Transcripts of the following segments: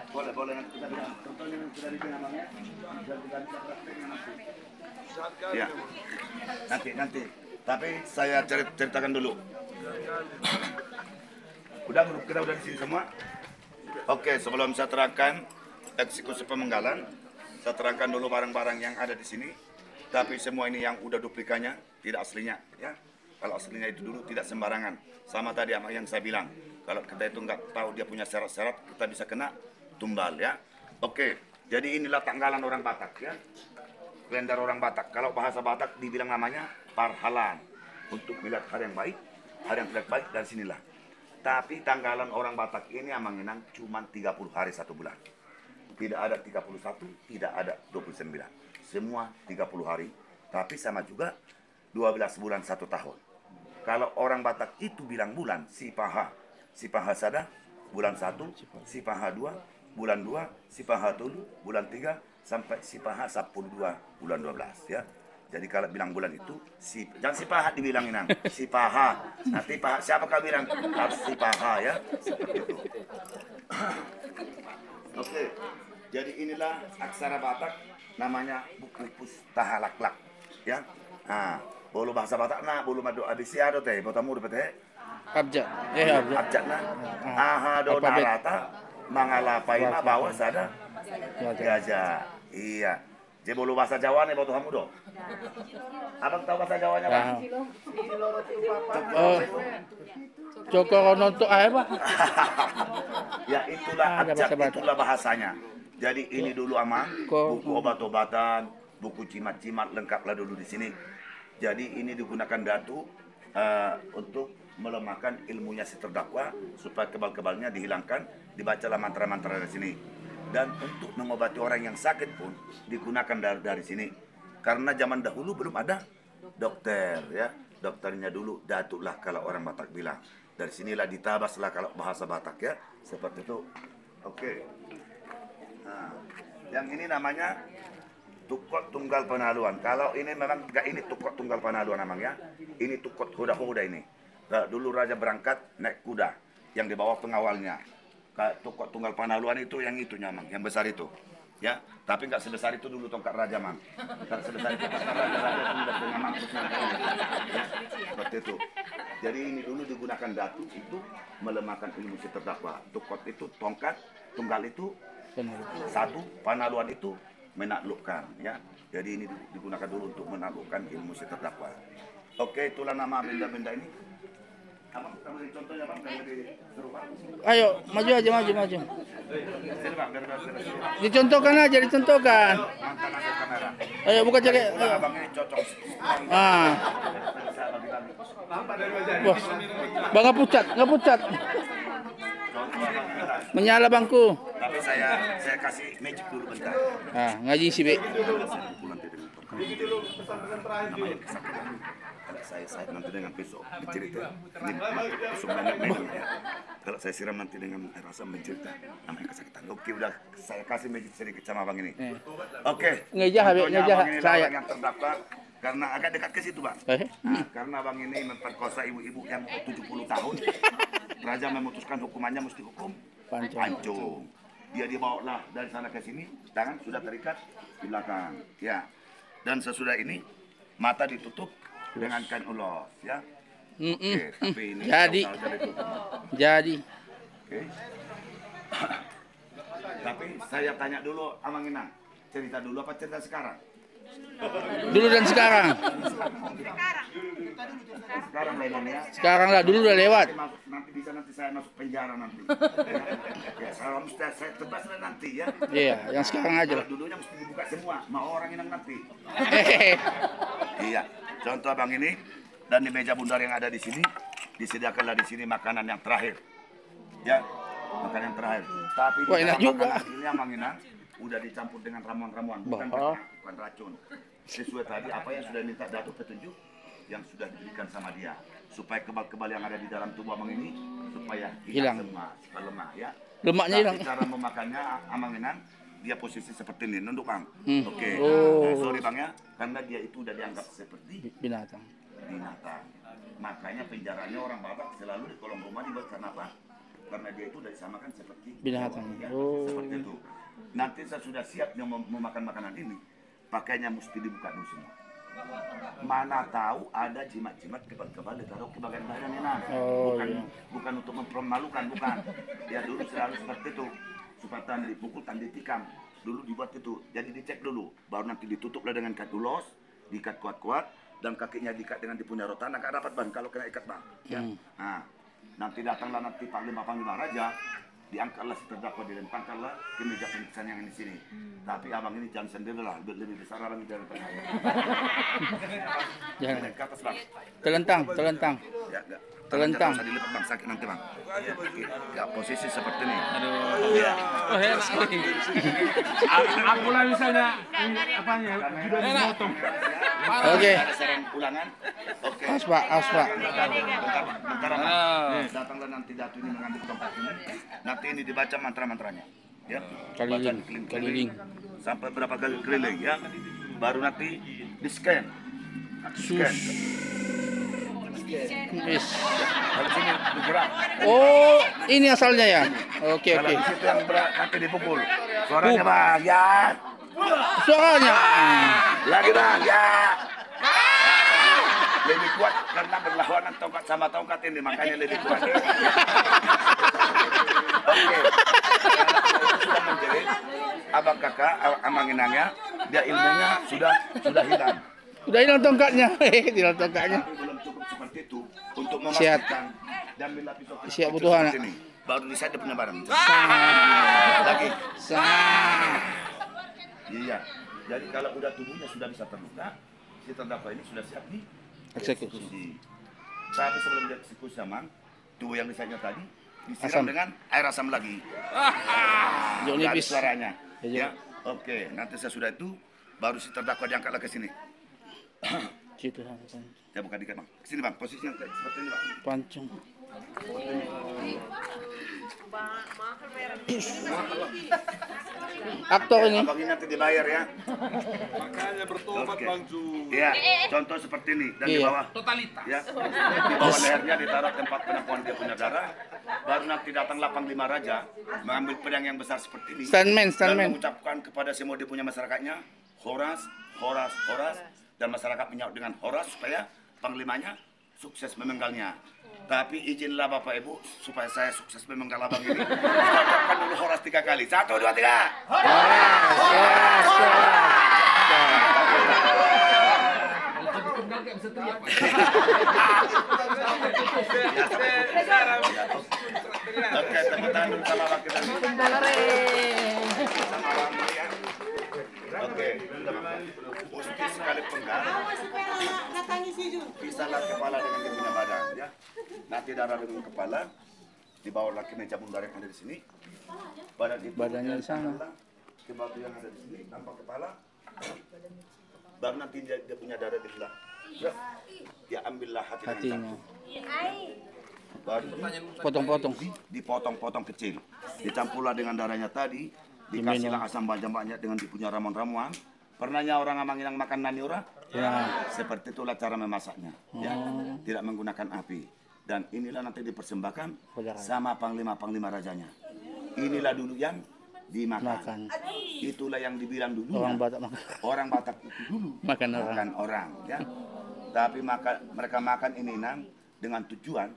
Boleh, boleh nanti kita bilang. Contohnya yang sudah dibilang namanya, dan kita bisa prakteknya nanti. Ya, nanti. Tapi saya ceritakan dulu. Kita udah di sini semua. Oke, sebelum saya terangkan eksekusi pemenggalan, saya terangkan dulu barang-barang yang ada di sini. Tapi semua ini yang udah duplikanya, tidak aslinya, ya. Kalau aslinya itu dulu tidak sembarangan. Sama tadi yang saya bilang, kalau kita itu nggak tahu dia punya syarat-syarat, kita bisa kena tumbal, ya. Oke, jadi inilah tanggalan orang Batak, ya. Kalender orang Batak. Kalau bahasa Batak dibilang namanya parhalan. Untuk melihat hal yang baik, hal yang tidak baik, dari sinilah. Tapi tanggalan orang Batak ini Amanginang cuma 30 hari 1 bulan. Tidak ada 31, tidak ada 29. Semua 30 hari. Tapi sama juga 12 bulan 1 tahun. Kalau orang Batak itu bilang bulan, Sipaha. Sipaha sada, bulan 1, Sipaha 2, bulan 2, Sipaha 3, bulan 3, sampai Sipaha 12, bulan 12, ya. Jadi kalau bilang bulan itu, jangan Sipaha dibilangin, nang. Sipaha. Nanti siapa kau bilang? Harus Sipaha, ya. Seperti itu. Oke. Jadi inilah aksara Batak, namanya buku Pustahalaklak, ya. Nah, bolu bahasa Batak nah, bolu madu abisi ado teh, botamu dapat teh. Abjad. Abjad nah. Aha do narata, mangalapai mah bawa sada gajah. Iya. Jadi bolu bahasa Jawa nih boto kamu do. Abang tahu bahasa Jawanya, Bang? Joko nonton apa? Ya itulah abjad, itulah bahasanya. Jadi ini dulu Amang, buku obat-obatan, buku cimat-cimat lengkaplah dulu di sini. Jadi ini digunakan datu untuk melemahkan ilmunya si terdakwa supaya kebal-kebalnya dihilangkan, dibacalah mantra-mantra dari sini. Dan untuk mengobati orang yang sakit pun digunakan dari sini. Karena zaman dahulu belum ada dokter, ya. Dokternya dulu datuk lah kalau orang Batak bilang. Dari sinilah ditabas lah kalau bahasa Batak, ya. Seperti itu. Oke. Nah, yang ini namanya tukot tunggal penaluan. Kalau ini memang enggak ini tukot tunggal penaluan namanya. Ini tukot huda-huda ini. Nah, dulu raja berangkat naik kuda yang di bawah pengawalnya. Tukot tunggal panaluan itu yang itunya Mang, yang besar itu, ya. Tapi nggak sebesar itu dulu tongkat raja Mang. Nggak sebesar itu tongkat raja sudah punya mangkuknya. Ya, seperti itu. Jadi ini dulu digunakan datu itu melemahkan ilmu si terdakwa. Tukot itu tongkat, tunggal itu satu, panaluan itu menaklukkan, ya. Jadi ini digunakan dulu untuk menaklukkan ilmu si terdakwa. Oke, itulah nama benda-benda ini. Abang, contohnya Bang, seru Bang. Ayo, maju aja, maju. Dicontohkan aja, dicontohkan. Ayo, buka jaket. Abang ini cocok. Wah, Bang nggak pucat. Menyala bangku. Tapi saya kasih magic dulu bentar. Ngaji sih, Be. Saya nanti dengan pisau mencerita. Ini pisau banyak ya. Kalau saya siram nanti dengan air asam mencerita namanya kesakitan. Oke, udah saya kasih magic sedikit sama Bang ini. Oke. Ngejah saya yang terdaftar karena agak dekat ke situ, Bang. Nah, karena Bang ini memperkosa ibu-ibu yang 70 tahun. Raja memutuskan hukumannya mesti hukum pancung. Dia dibawalah dari sana ke sini, tangan sudah terikat di belakang, ya. Dan sesudah ini mata ditutup dengan kain ulos, ya. Oke, tapi ini jadi. Oke. Tapi saya tanya dulu Amang Inang, cerita dulu apa cerita sekarang? Dulu dan sekarang. Sekarang lah ini, ya. Sekarang lah, dulu udah lewat. Nanti saya masuk penjara nanti. Ya, saya tebas nanti, ya. Iya, yang sekarang aja lah. Dulunya mesti dibuka semua, mau orang Inang nanti. Iya, contoh Bang ini dan di meja bundar yang ada di sini disediakanlah di sini makanan yang terakhir, ya, makanan yang terakhir. Tapi wah, enak juga. Ini yang Bang Inang udah dicampur dengan ramuan-ramuan, bukan racun. Sesuai tadi apa yang sudah minta Datuk petunjuk yang sudah diberikan sama dia, supaya kebal-kebal yang ada di dalam tubuh Amang ini supaya hilang semua, supaya lemah, ya. Lemaknya hilang. Cara memakannya Amang Inang dia posisi seperti ini, nunduk Bang. Oke. Sorry Bang ya, karena dia itu udah dianggap seperti binatang. Makanya penjaranya orang Batak selalu di kolong rumah dibuat karena apa? karena dia itu dari sama kan seperti binatang. ya, Oh. seperti itu. Nanti saya sudah siap yang memakan makanan ini, pakainya mesti dibuka dulu semua. Mana tahu ada jimat-jimat kebal-kebal ditaruh ke bagian badan ini, Oh, bukan iya. bukan untuk mempermalukan, bukan. Ya dulu selalu seperti itu, supaya tan dipukul, tan ditikam. Dulu dibuat itu, jadi dicek dulu, baru nanti ditutuplah dengan ikat ulos, diikat kuat-kuat, dan kakinya diikat dengan dipunya rotan, nggak dapat ban kalau kena ikat bang. Ya. Nah, nanti datanglah nanti Panglima Raja, diangkatlah si terdakwa, dilempangkanlah ke meja pemeriksaan yang di sini. Tapi abang ini jangan sendirilah, lebih besar abang dari saya. Jangan. Ke atas bang. Telentang. Ya, enggak. Telentang. Usah dilipat bang, sakit nanti bang. Ya, posisi seperti ini. Aduh. Ya. Oh, enak sekali. Aku lah misalnya apanya sudah dimotong. Oke. Ada saran ulangan. Oke. As Pak. Bentar, datanglah nanti Datu ini mengambil tongkat ini. Nanti ini dibaca mantra-mantranya. Ya. Keliling. Baca keliling. Sampai berapa kali keliling ya. Baru nanti di-scan. Scan. Yes. Habis ini bergerak. Oh, ini asalnya ya. Oke. Kalau di situ yang nanti dipukul. Suaranya bang, ya. Suaranya. Lagi bang, ya. Lebih kuat karena berlawanan tongkat sama tongkat ini, makanya lebih kuat. Oke. Sudah menjerit, abang kakak, abang inangnya, dia ilmunya sudah hilang. Udah hilang tongkatnya. Hilang tongkatnya. Tapi belum cukup seperti itu untuk Siap. memastikan dan bila pisau Siap butuh anak. ini. Baru di saya punya barang. Sah. Lagi. Sah. Iya. Jadi kalau udah tubuhnya sudah bisa terbuka, si terdakwa ini sudah siap di Eksekusi. Tapi sebelum dieksekusi Amang, tubuh yang disayangnya tadi Asam. disiram dengan air asam lagi. Jauh Dari nipis. suaranya. Ya, Ya. Oke, nanti sesudah itu baru si terdakwa diangkatlah ke sini. Situ. Ya bukan diikat bang. Sini bang, posisi yang seperti ini bang. Pancung. Aktor ini. Abang ini nanti dibayar ya. Makanya bertobat Oke. Bang Ju. Iya, contoh seperti ini dan di Iya. bawah. Totalitas. Ya, di bawah lehernya ditaruh tempat penampungan dia punya darah. Baru nanti datanglah Panglima Raja mengambil pedang yang besar seperti ini Stuntman. dan mengucapkan kepada semua dia punya masyarakatnya, Horas, dan masyarakat menyaut dengan Horas supaya panglimanya sukses memenggalnya. Tapi izinlah Bapak Ibu supaya saya sukses memenggal abang ini. Kita ucapkan dulu Horas 3 kali. 1, 2, 3. Oke, tepuk tangan dulu sama abang kita. Sama abang ya. Oke, mesti sekali penggal. Pisahlah kepala dengan dia punya badan ya. Nanti darah dengan kepala dibawa ke meja bundar yang ada di sini. Badan itu Badannya di sana. ke batu yang ada di sini tanpa kepala. Baru nanti dia punya darah di sebelah. Ya. Dia ambillah hati dengan Hatinya. satu. Baru Potong-potong. dipotong-potong kecil. Dicampurlah dengan darahnya tadi. Dikasihlah asam banyak dengan dipunya ramuan-ramuan. Pernahnya orang Amang yang makan nani ora? Ya. Seperti itulah cara memasaknya. Ya. Tidak menggunakan api. Dan inilah nanti dipersembahkan sama panglima rajanya. Inilah dulu yang dimakan. Itulah yang dibilang dulu. Orang Batak makan. Orang Batak itu dulu Makan orang. makan orang. Ya. Tapi mereka makan ini dengan tujuan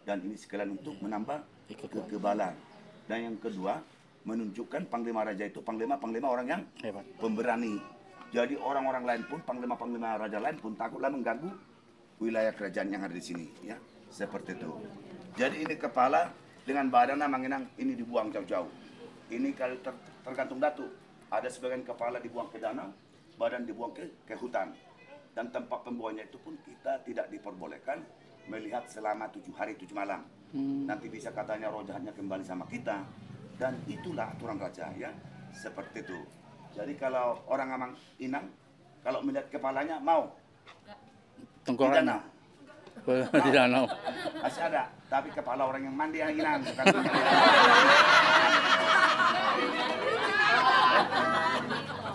dan ini sekalian untuk menambah kekebalan. Dan yang kedua menunjukkan Panglima Raja itu panglima orang yang Hebat. pemberani. Jadi orang-orang lain pun panglima raja lain pun takutlah mengganggu wilayah kerajaan yang ada di sini, ya seperti itu. Jadi ini kepala dengan badan Manginang ini dibuang jauh-jauh. Ini kalau tergantung Datu, ada sebagian kepala dibuang ke danau, badan dibuang ke hutan. Dan tempat pembuangannya itu pun kita tidak diperbolehkan melihat selama 7 hari 7 malam. Nanti bisa katanya roh jahatnya kembali sama kita. Dan itulah aturan raja ya, seperti itu. Jadi kalau orang Amang Inang, kalau melihat kepalanya mau Tengkorak. Di danau. masih ada, tapi kepala orang yang mandi yang Inang bukan.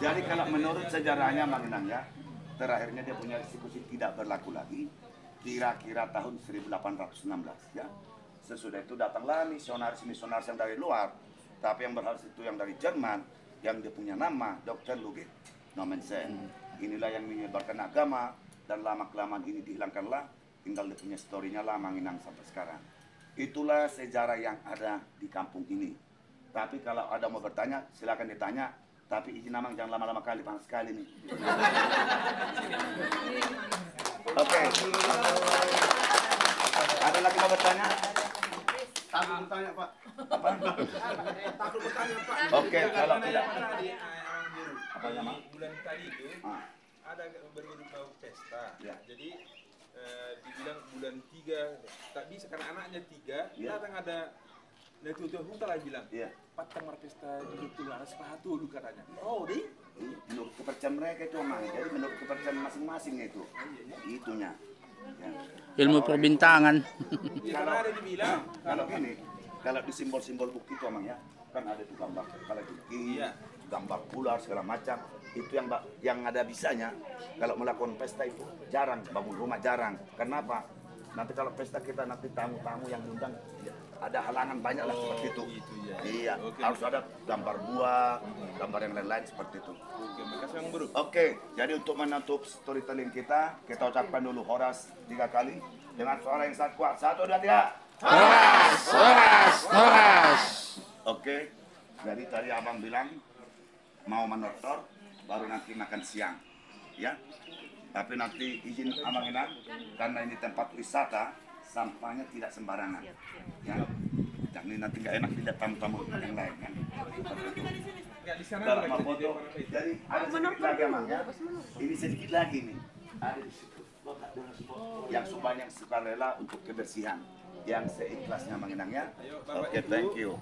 Jadi kalau menurut sejarahnya Mang Inang ya, terakhirnya dia punya eksekusi tidak berlaku lagi, kira-kira tahun 1816 ya. Sesudah itu datanglah misionaris yang dari luar. Tapi yang berhasil itu yang dari Jerman, yang dia punya nama Dr. Ludwig Nommensen. Inilah yang menyebarkan agama, dan lama-kelamaan ini dihilangkanlah, tinggal dia punya story-nya lah Manginang sampai sekarang. Itulah sejarah yang ada di kampung ini. Tapi kalau ada mau bertanya, silakan ditanya. Tapi izin Amang jangan lama-lama kali, panas sekali nih. Oke. Ada lagi mau bertanya? Takut bertanya, Pak. Apa? Takut bertanya, Pak. Oke, kalau tidak. Apa nama? Bulan tadi itu ada beberapa pesta. Ya. Jadi dibilang bulan 3, tak bisa karena anaknya 3. Ya. Kadang ada itu lah bilang. Iya. Patang pesta di ada sepatu lu katanya. Oh, di? Menurut kepercayaan mereka itu Amang. Jadi menurut kepercayaan masing-masing itu. Itunya. Ya. Ilmu perbintangan. Ya, karena ada dibilang. Kalau gini, kalau di simbol-simbol bukti itu Amang ya, kan ada itu gambar kepala jengking, gambar ular segala macam. Itu yang ada bisanya. Kalau melakukan pesta itu jarang, bangun rumah jarang. Kenapa? Nanti kalau pesta kita nanti tamu-tamu yang diundang ada halangan banyak lah seperti itu. Gitu ya. Iya, Oke. harus ada gambar buah, gambar yang lain-lain seperti itu. Oke, makasih Bang Bro. Oke, jadi untuk menutup storytelling kita ucapkan dulu Horas 3 kali dengan suara yang sangat kuat. 1, 2, 3. Horas, horas, horas. Oke, jadi tadi Abang bilang mau menortor baru nanti makan siang, ya. Tapi nanti izin Abang Inang, karena ini tempat wisata, sampahnya tidak sembarangan, ya. Jangan nanti nggak enak tidak tamu-tamu yang lain, kan. Enggak di sana Dalam lagi foto, jadi ada sedikit lagi Abang, ya. Ini sedikit lagi nih, ada di situ. Yang sebanyak sukarela untuk kebersihan, yang seikhlasnya Abang Inang, ya. Oke, thank you.